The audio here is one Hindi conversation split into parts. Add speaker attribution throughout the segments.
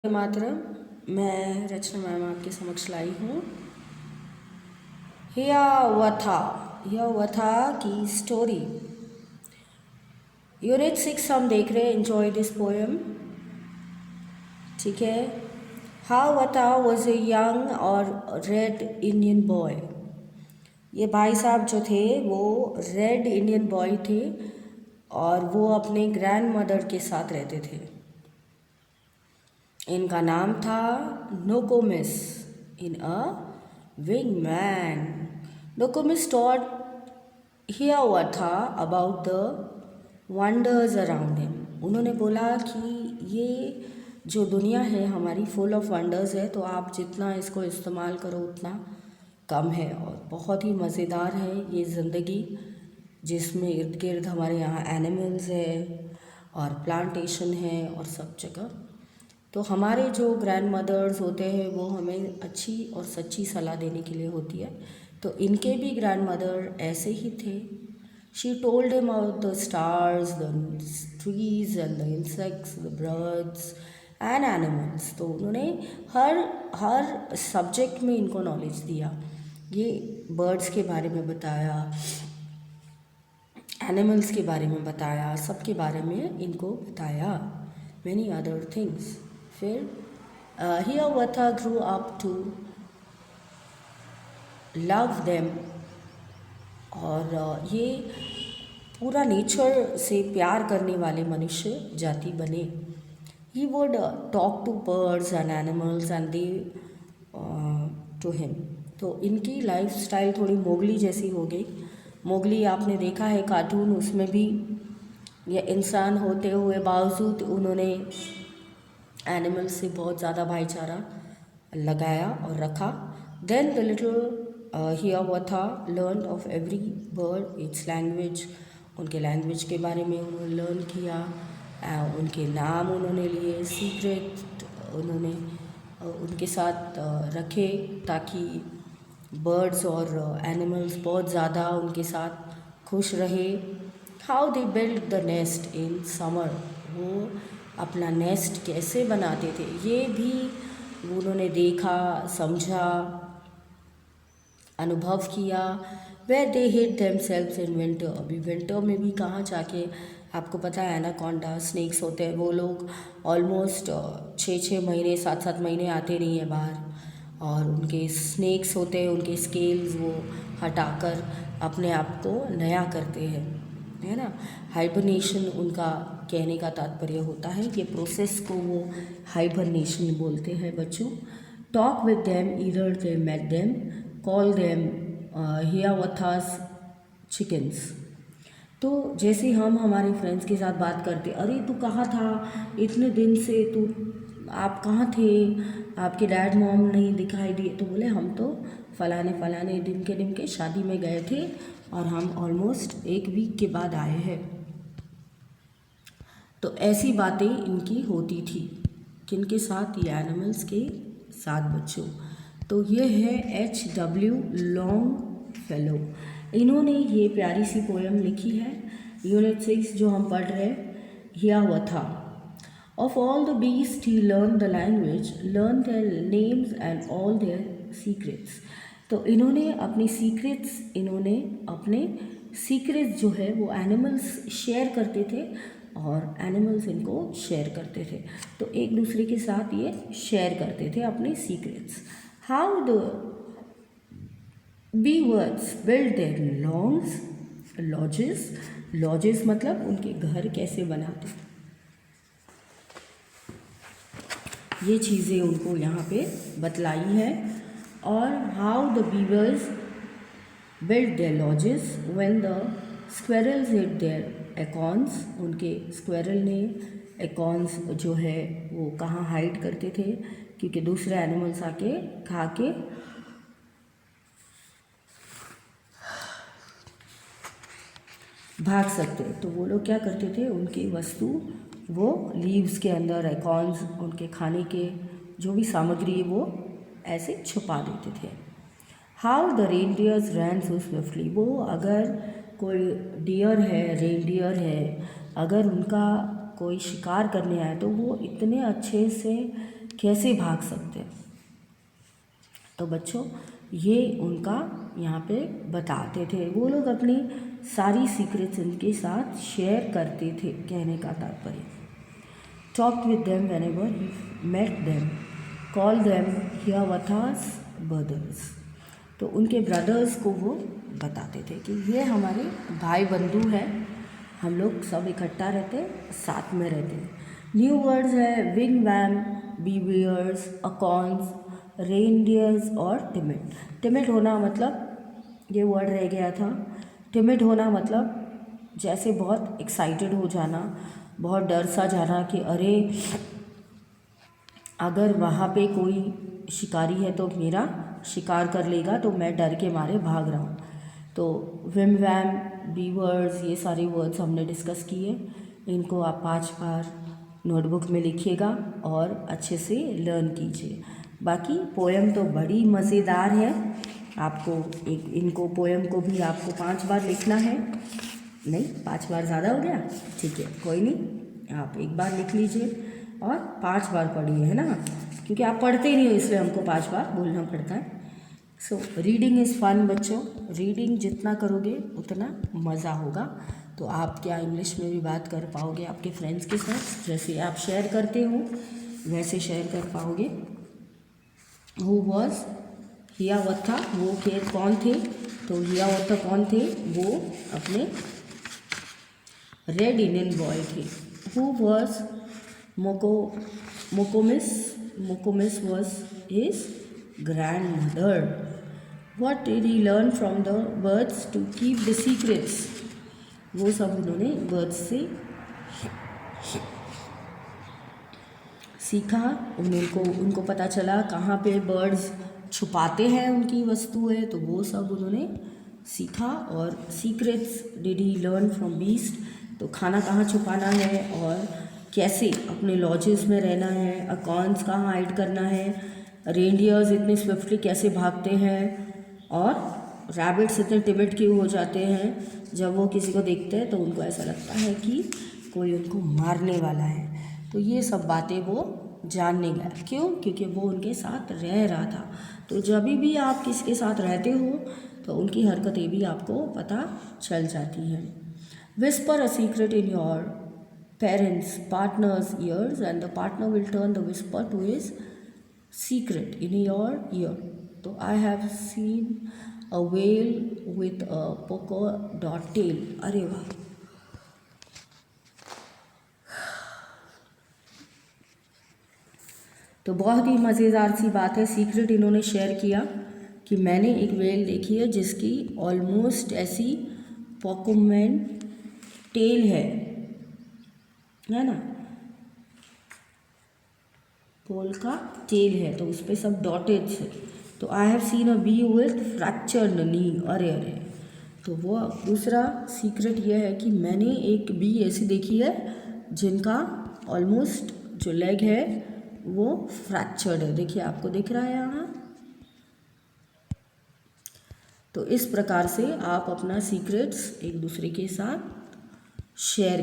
Speaker 1: मातरम। मैं रचना मैम आपके समक्ष लाई हूँ हियावथा की स्टोरी। यूनिट 6 हम देख रहे हैं। Enjoy this poem. ठीक है। हियावथा वॉज ए यंग और रेड इंडियन बॉय। ये भाई साहब जो थे वो रेड इंडियन बॉय थे और वो अपने ग्रैंड मदर के साथ रहते थे। इनका नाम था Nokomis in a wingman. Nokomis taught Hiawatha about the wonders around him. उन्होंने बोला कि ये जो दुनिया है हमारी फुल ऑफ वंडर्स है, तो आप जितना इसको इस्तेमाल करो उतना कम है और बहुत ही मज़ेदार है ये ज़िंदगी, जिसमें इर्द गिर्द हमारे यहाँ एनिमल्स है और प्लांटेशन है और सब जगह। तो हमारे जो ग्रैंड मदर्स होते हैं वो हमें अच्छी और सच्ची सलाह देने के लिए होती है। तो इनके भी ग्रैंड मदर ऐसे ही थे। She told him about the stars, the trees and the insects, the birds and animals. तो उन्होंने हर सब्जेक्ट में इनको नॉलेज दिया। ये बर्ड्स के बारे में बताया, एनिमल्स के बारे में बताया, सबके बारे में इनको बताया, मैनी अदर थिंग्स। फिर Hiawatha grew up to love them. और ये पूरा नेचर से प्यार करने वाले मनुष्य जाति बने। He would talk to birds and animals and they to him. तो इनकी लाइफ स्टाइल थोड़ी मोगली जैसी हो गई। मोगली आपने देखा है कार्टून, उसमें भी ये इंसान होते हुए बावजूद उन्होंने एनिमल्स से बहुत ज़्यादा भाईचारा लगाया और रखा। Then the little Hiawatha learn of every bird its language. उनके लैंग्वेज के बारे में उन्होंने लर्न किया, उनके नाम उन्होंने लिए, सीक्रेट उन्होंने उनके साथ रखे ताकि बर्ड्स और एनिमल्स बहुत ज़्यादा उनके साथ खुश रहे। How they build the nest in summer. वो अपना नेस्ट कैसे बनाते थे ये भी उन्होंने देखा, समझा, अनुभव किया। Where they hid themselves in winter. अभी विंटर में भी कहाँ जाके, आपको पता है एनाकोंडा स्नेक्स होते हैं, वो लोग ऑलमोस्ट 6-6 महीने 7-7 महीने आते नहीं हैं बाहर। और उनके स्नेक्स होते हैं, उनके स्केल्स वो हटाकर अपने आप को नया करते हैं, है ना। हाइबरनेशन उनका कहने का तात्पर्य होता है। ये प्रोसेस को वो हाइबरनेशन बोलते हैं बच्चों। Talk with them either they met them, call them Hiawatha's chickens. तो जैसे हम हमारे फ्रेंड्स के साथ बात करते, अरे तू कहाँ था इतने दिन से, तू आप कहाँ थे, आपके डैड मॉम नहीं दिखाई दिए। तो बोले हम तो फलाने दिन के शादी में गए थे और हम ऑलमोस्ट 1 वीक के बाद आए हैं। तो ऐसी बातें इनकी होती थी। किनके साथ? ये एनिमल्स के साथ बच्चों। तो ये है H.W. लॉन्गफेलो। इन्होंने ये प्यारी सी पोएम लिखी है। यूनिट 6 जो हम पढ़ रहे हैं, हियावथा। Of all the beasts he learned the language, learned their names and all their secrets. तो इन्होंने अपने सीक्रेट्स जो है वो एनिमल्स शेयर करते थे और एनिमल्स इनको शेयर करते थे। तो एक दूसरे के साथ ये शेयर करते थे अपने secrets. How the beavers build their lodges मतलब उनके घर कैसे बनाते, ये चीज़ें उनको यहाँ पे बतलाई है। और how the beavers build their lodges when the squirrels hid their acorns. उनके स्क्वेरल ने एकॉन्स जो है वो कहाँ हाइड करते थे, क्योंकि दूसरे एनिमल्स आके खा के भाग सकते। तो वो लोग क्या करते थे, उनकी वस्तु वो लीव्स के अंदर, एकॉन्स, उनके खाने के जो भी सामग्री है वो ऐसे छुपा देते थे। How the reindeers ran so swiftly. वो अगर कोई डियर है, रेनडियर है, अगर उनका कोई शिकार करने आए तो वो इतने अच्छे से कैसे भाग सकते हैं। तो बच्चों ये उनका यहाँ पे बताते थे, वो लोग अपनी सारी सीक्रेट्स उनके साथ शेयर करते थे, कहने का तात्पर्य। Talk with them whenever he met them, call them Hiawatha's brothers. तो उनके ब्रदर्स को वो बताते थे कि ये हमारे भाई बंधु हैं, हम लोग सब इकट्ठा रहते, साथ में रहते। न्यू वर्ड्स है विंग वैम, बीवियर्स, अकॉन्स, रेनडियर्स और टिमिड। टिमिड होना मतलब ये वर्ड रह गया था। टिमिड होना मतलब जैसे बहुत एक्साइटेड हो जाना, बहुत डर सा जाना कि अरे अगर वहाँ पे कोई शिकारी है तो मेरा शिकार कर लेगा, तो मैं डर के मारे भाग रहा हूँ। तो विम वैम, बीवर्स, ये सारे वर्ड्स हमने डिस्कस किए। इनको आप 5 बार नोटबुक में लिखिएगा और अच्छे से लर्न कीजिए। बाकी पोएम तो बड़ी मज़ेदार है, आपको इनको पोएम को भी आपको 5 बार लिखना है। नहीं, 5 बार ज़्यादा हो गया, ठीक है कोई नहीं, आप 1 बार लिख लीजिए और 5 बार पढ़िए, है ना, क्योंकि आप पढ़ते ही नहीं हो इसलिए हमको 5 बार बोलना पड़ता है। सो रीडिंग इज़ फन बच्चों, रीडिंग जितना करोगे उतना मज़ा होगा। तो आप क्या इंग्लिश में भी बात कर पाओगे आपके फ्रेंड्स के साथ, जैसे आप शेयर करते हो वैसे शेयर कर पाओगे। हु वॉज हियावथा, वो के कौन थे, तो हियावथा कौन थे, वो अपने रेड इंडियन बॉय थे। Who was Nokomis, Nokomis was his grandmother. What did he learn from the birds to keep the secrets? वो सब उन्होंने बर्ड्स से सीखा। उनको पता चला कहाँ पे बर्ड्स छुपाते हैं उनकी वस्तुएं, तो वो सब उन्होंने सीखा। और secrets did he learn from beast, तो खाना कहाँ छुपाना है और कैसे अपने लॉजेस में रहना है, अकॉन्स कहाँ हाइड करना है, रेनडियर्स इतने स्विफ्टली कैसे भागते हैं, और रैबिट्स इतने टिमिड क्यों हो जाते हैं, जब वो किसी को देखते हैं तो उनको ऐसा लगता है कि कोई उनको मारने वाला है। तो ये सब बातें वो जानने गया। क्यों? क्योंकि वो उनके साथ रह रहा था। तो जब भी आप किसी के साथ रहते हो तो उनकी हरकतें भी आपको पता चल जाती हैं। Whisper a secret in your parents partners ears and the partner will turn the whisper to his secret in your ear. तो I have seen a whale with a polka dot tail. अरे वाह, तो बहुत ही मज़ेदार सी बात है। सीक्रेट इन्होंने शेयर किया कि मैंने एक व्हेल देखी है जिसकी ऑलमोस्ट ऐसी पोकोमैन टेल है ना, पोल का टेल है, तो उस पर सब डॉटेड है। तो I have seen a bee with fractured knee. अरे अरे, तो वो दूसरा सीक्रेट ये है कि मैंने एक बी ऐसी देखी है जिनका ऑलमोस्ट जो लेग है वो फ्रैक्चर्ड है। देखिए आपको दिख रहा है यहाँ। तो इस प्रकार से आप अपना सीक्रेट्स एक दूसरे के साथ शेयर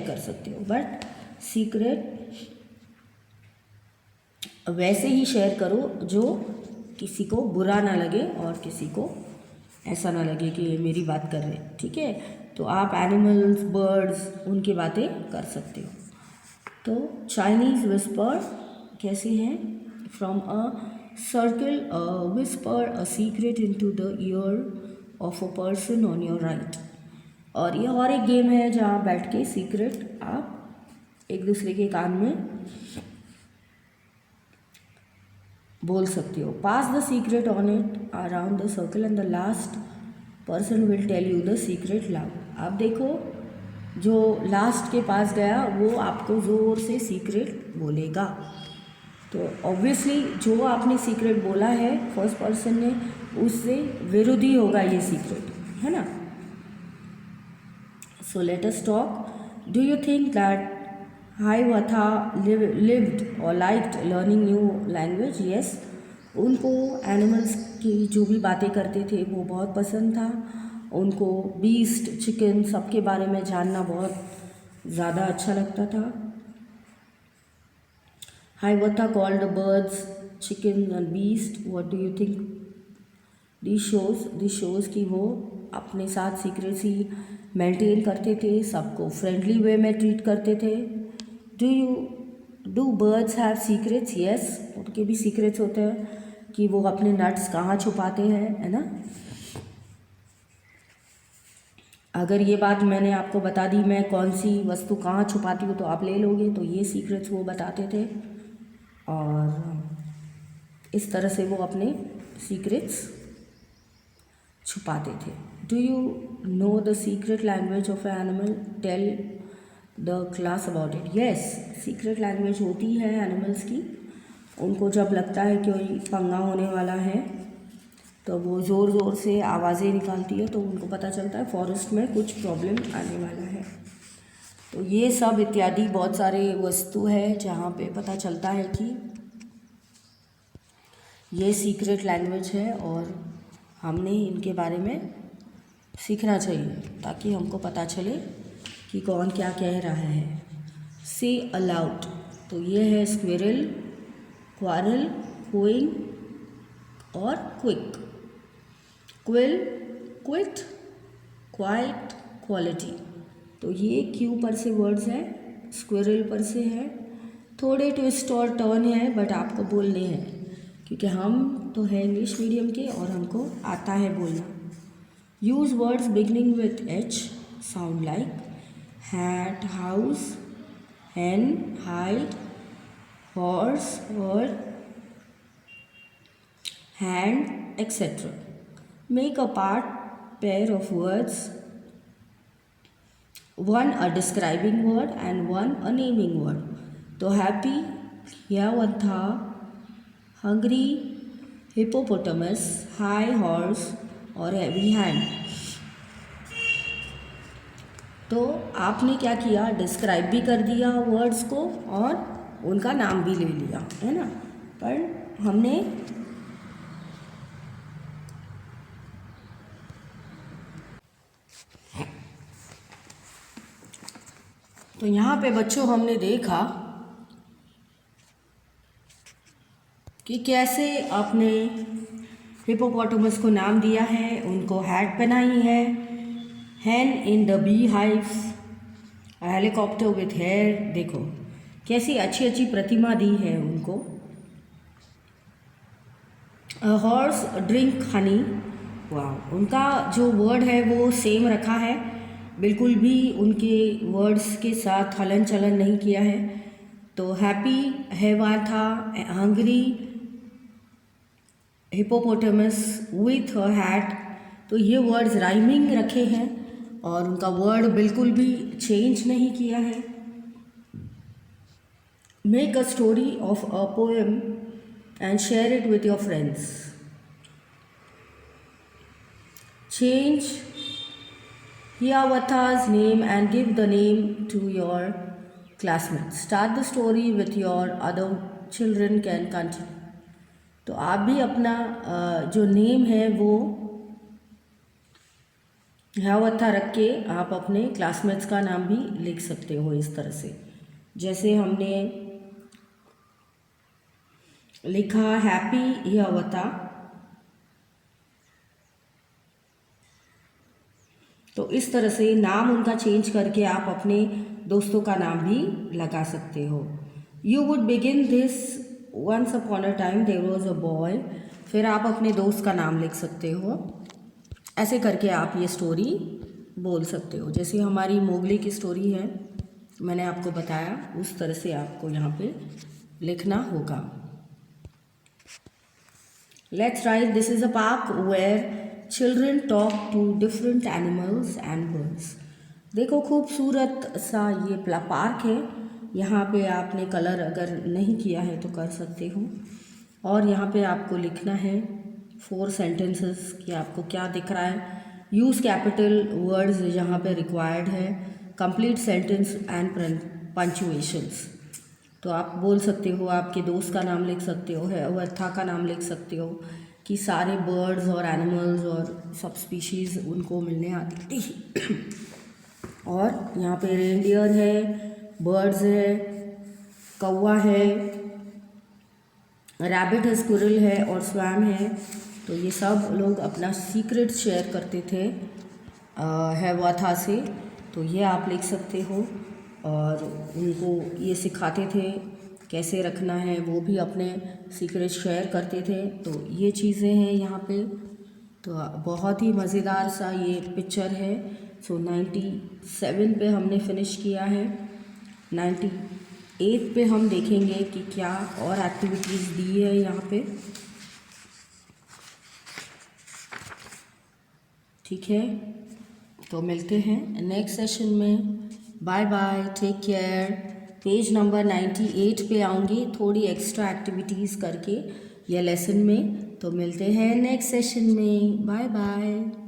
Speaker 1: कर सकते हो। बट सीक्रेट वैसे ही शेयर करो जो किसी को बुरा ना लगे और किसी को ऐसा ना लगे कि ये मेरी बात कर रहे, ठीक है। तो आप एनिमल्स, बर्ड्स, उनकी बातें कर सकते हो। तो चाइनीज़ विस्पर कैसे हैं? From a circle whisper a secret into the year of a person on your right. और ये और एक गेम है जहाँ बैठ के सीक्रेट आप एक दूसरे के कान में बोल सकते हो। Pass the secret on it around the circle and the last person will tell you the secret loud. आप देखो, जो लास्ट के पास गया वो आपको ज़ोर से सीक्रेट बोलेगा। तो ऑब्वियसली जो आपने सीक्रेट बोला है फर्स्ट पर्सन ने, उससे विरोधी होगा ये सीक्रेट, है ना। So let us talk. Do you think that Hiawatha lived or liked learning new language? Yes, उनको एनिमल्स की जो भी बातें करते थे वो बहुत पसंद था। उनको बीस्ट, चिकन, सबके बारे में जानना बहुत ज़्यादा अच्छा लगता था। Hiawatha called the birds chickens and beast. What do you think? This shows कि वो अपने साथ सीक्रेसी मेंटेन करते थे, सबको फ्रेंडली वे में ट्रीट करते थे. Do birds have secrets? Yes, उनके भी सीक्रेट्स होते हैं कि वो अपने नट्स कहाँ छुपाते हैं, है ना. अगर ये बात मैंने आपको बता दी, मैं कौन सी वस्तु कहाँ छुपाती हूँ, तो आप ले लोगे. तो ये सीक्रेट्स वो बताते थे और इस तरह से वो अपने सीक्रेट्स छुपाते थे. Do you know the secret language of animal? Tell the class about it. Yes, secret language होती है एनिमल्स की. उनको जब लगता है कि कोई पंगा होने वाला है तो वो ज़ोर ज़ोर से आवाज़ें निकालती है, तो उनको पता चलता है फॉरेस्ट में कुछ प्रॉब्लम आने वाला है. तो ये सब इत्यादि बहुत सारे वस्तु है जहाँ पे पता चलता है कि ये सीक्रेट लैंग्वेज है और हमने इनके बारे में सीखना चाहिए ताकि हमको पता चले कि कौन क्या कह रहा है. से अलाउड, तो ये है स्क्विरल, क्वारल, क्विंग और quick. Quill, quit, quite, quality. तो ये क्यू पर से वर्ड्स हैं, स्क्विरल पर से है. थोड़े ट्विस्ट और टर्न है बट आपको बोलने हैं क्योंकि हम तो है इंग्लिश मीडियम के और हमको आता है बोलना. Use words beginning with H sound like hat, house, hen, hide, horse, bird, hand, etc. Make a pair of words, one a describing word and one a naming word. तो happy, Hiawatha, hungry, hippopotamus, high horse और heavy hand. तो आपने क्या किया, डिस्क्राइब भी कर दिया वर्ड्स को और उनका नाम भी ले लिया, है ना. पर हमने तो यहाँ पे बच्चों हमने देखा कि कैसे आपने हिपोपोटामस को नाम दिया है, उनको हैट पहनाई है, hen in the beehive, helicopter with hair. देखो कैसी अच्छी अच्छी प्रतिमा दी है उनको. Horse drink honey. वाह, उनका जो वर्ड है वो सेम रखा है, बिल्कुल भी उनके वर्ड्स के साथ हलन चलन नहीं किया है. तो happy, Hiawatha, hungry, hippopotamus with a hat. तो ये वर्ड्स राइमिंग रखे हैं और उनका वर्ड बिल्कुल भी चेंज नहीं किया है. Make a story of a poem and share it with your friends. Change Hiawatha's name and give the name to your classmates. Start the story with your other children can continue. तो आप भी अपना जो नेम है वो हियावथा रख के आप अपने क्लासमेट्स का नाम भी लिख सकते हो इस तरह से. जैसे हमने लिखा हैप्पी हियावथा, तो इस तरह से नाम उनका चेंज करके आप अपने दोस्तों का नाम भी लगा सकते हो. You would begin this once upon a time there was a boy. फिर आप अपने दोस्त का नाम लिख सकते हो. ऐसे करके आप ये स्टोरी बोल सकते हो. जैसे हमारी मोगली की स्टोरी है, मैंने आपको बताया, उस तरह से आपको यहाँ पे लिखना होगा. Let's write, this is a park where children talk to different animals and birds. देखो खूबसूरत सा ये पार्क है. यहाँ पे आपने कलर अगर नहीं किया है तो कर सकते हो. और यहाँ पे आपको लिखना है 4 सेंटेंसेस कि आपको क्या दिख रहा है. यूज़ कैपिटल वर्ड्स यहाँ पे रिक्वायर्ड है. Complete sentence and punctuations. तो आप बोल सकते हो, आपके दोस्त का नाम लिख सकते हो, हियावथा का नाम लिख सकते हो कि सारे बर्ड्स और एनिमल्स और सब स्पीशीज़ उनको मिलने आती थी. और यहाँ पे रेनडियर है, बर्ड्स है, कौवा है, रैबिट है, स्क्विरल है और स्वैम है। तो ये सब लोग अपना सीक्रेट शेयर करते थे हैवाथा से। तो ये आप लिख सकते हो। और उनको ये सिखाते थे कैसे रखना है, वो भी अपने सीक्रेट शेयर करते थे। तो ये चीज़ें हैं यहाँ पे। तो बहुत ही मज़ेदार सा ये पिक्चर है। सो 97 पे हमने फिनिश किया है। 98 पे हम देखेंगे कि क्या और एक्टिविटीज़ दी है यहाँ पे। ठीक है, तो मिलते हैं नेक्स्ट सेशन में। Bye bye, take care. Page number 98 पे आऊँगी थोड़ी एक्स्ट्रा एक्टिविटीज़ करके या लेसन में। तो मिलते हैं नेक्स्ट सेशन में। Bye bye.